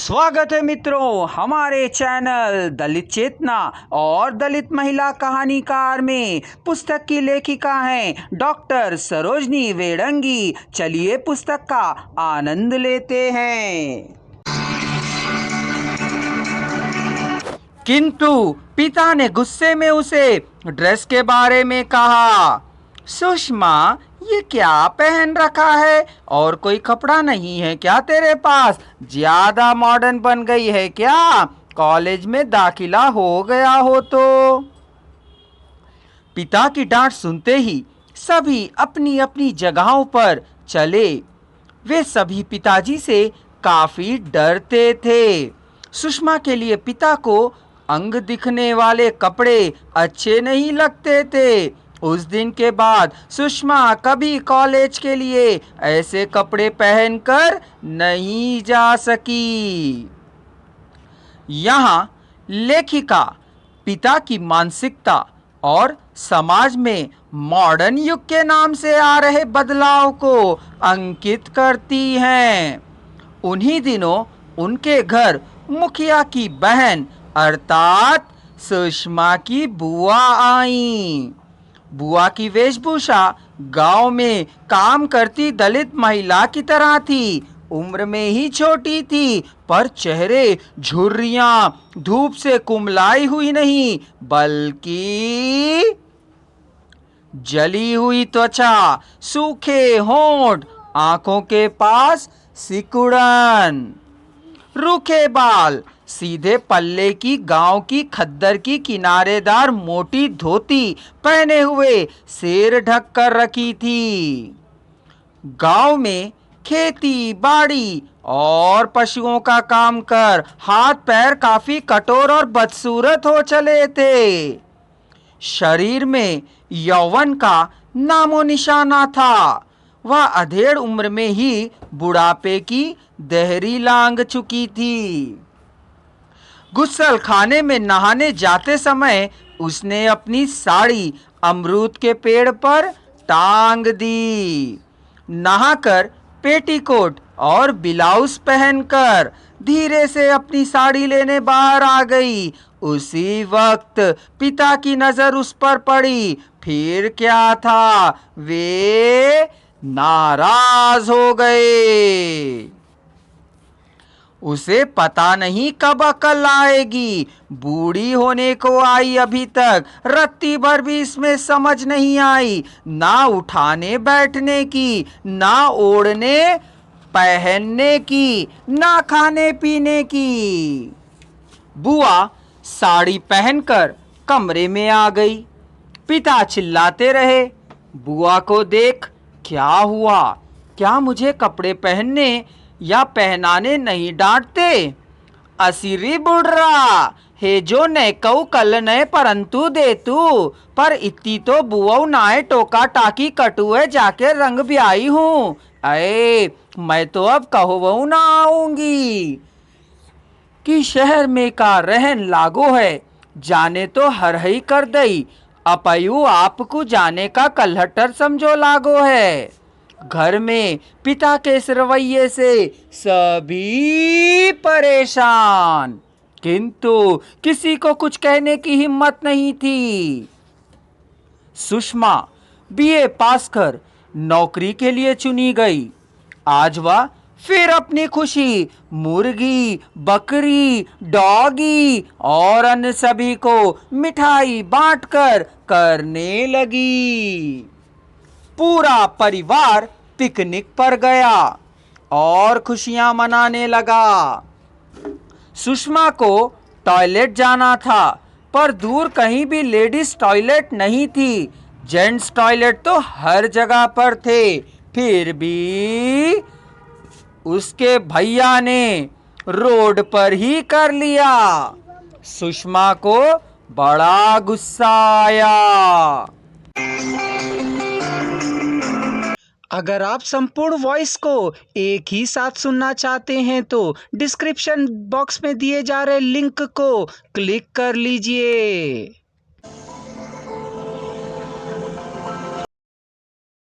स्वागत है मित्रों हमारे चैनल दलित चेतना और दलित महिला कहानीकार में। पुस्तक की लेखिका हैं डॉक्टर सरोजनी वेडंगी। चलिए पुस्तक का आनंद लेते हैं। किंतु पिता ने गुस्से में उसे ड्रेस के बारे में कहा, सुषमा ये क्या पहन रखा है और कोई कपड़ा नहीं है क्या तेरे पास? ज्यादा मॉडर्न बन गई है क्या? कॉलेज में दाखिला हो गया हो तो? पिता की डांट सुनते ही सभी अपनी अपनी जगहों पर चले। वे सभी पिताजी से काफी डरते थे। सुषमा के लिए पिता को अंग दिखने वाले कपड़े अच्छे नहीं लगते थे। उस दिन के बाद सुषमा कभी कॉलेज के लिए ऐसे कपड़े पहनकर नहीं जा सकी। यहाँ लेखिका पिता की मानसिकता और समाज में मॉडर्न युग के नाम से आ रहे बदलाव को अंकित करती हैं। उन्हीं दिनों उनके घर मुखिया की बहन अर्थात सुषमा की बुआ आई। बुआ की वेशभूषा गांव में काम करती दलित महिला की तरह थी। उम्र में ही छोटी थी पर चेहरे झुर्रियां धूप से कुम्हलाई हुई नहीं बल्कि जली हुई त्वचा, सूखे होंठ, आंखों के पास सिकुड़न, रूखे बाल, सीधे पल्ले की गांव की खद्दर की किनारेदार मोटी धोती पहने हुए सिर ढक कर रखी थी। गांव में खेती बाड़ी और पशुओं का काम कर हाथ पैर काफी कठोर और बदसूरत हो चले थे। शरीर में यौवन का नामो निशाना था। वह अधेड़ उम्र में ही बुढ़ापे की देहरी लांघ चुकी थी। गुस्सल खाने में नहाने जाते समय उसने अपनी साड़ी अमरूद के पेड़ पर टांग दी। नहाकर पेटीकोट और ब्लाउज पहनकर धीरे से अपनी साड़ी लेने बाहर आ गई। उसी वक्त पिता की नजर उस पर पड़ी। फिर क्या था, वे नाराज हो गए। उसे पता नहीं कब अकल आएगी। बूढ़ी होने को आई अभी तक रत्ती भर भी इसमें समझ नहीं आई। ना उठाने बैठने की, ना ओढ़ने पहनने की, ना खाने पीने की। बुआ साड़ी पहनकर कमरे में आ गई। पिता चिल्लाते रहे, बुआ को देख क्या हुआ? क्या मुझे कपड़े पहनने या पहनाने नहीं डांटते? असिरी बुढ़ा हे जो नए कऊ कल नए परंतु दे तू पर इतनी तो बुआऊ नाए टोका टाकी कटुए जाके रंग भी आई हूँ। अरे मैं तो अब कहो ना आऊंगी कि शहर में का रहन लागो है। जाने तो हर ही कर दई अपयू आपको जाने का कलहटर समझो लागो है। घर में पिता के इस रवैये से सभी परेशान, किंतु किसी को कुछ कहने की हिम्मत नहीं थी। सुषमा बीए पास कर नौकरी के लिए चुनी गई। आज वह फिर अपनी खुशी मुर्गी, बकरी, डॉगी और अन्य सभी को मिठाई बांटकर करने लगी। पूरा परिवार पिकनिक पर गया और खुशियां मनाने लगा। सुषमा को टॉयलेट जाना था पर दूर कहीं भी लेडीज टॉयलेट नहीं थी। जेंट्स टॉयलेट तो हर जगह पर थे। फिर भी उसके भैया ने रोड पर ही कर लिया। सुषमा को बड़ा गुस्सा आया। अगर आप संपूर्ण वॉइस को एक ही साथ सुनना चाहते हैं तो डिस्क्रिप्शन बॉक्स में दिए जा रहे लिंक को क्लिक कर लीजिए।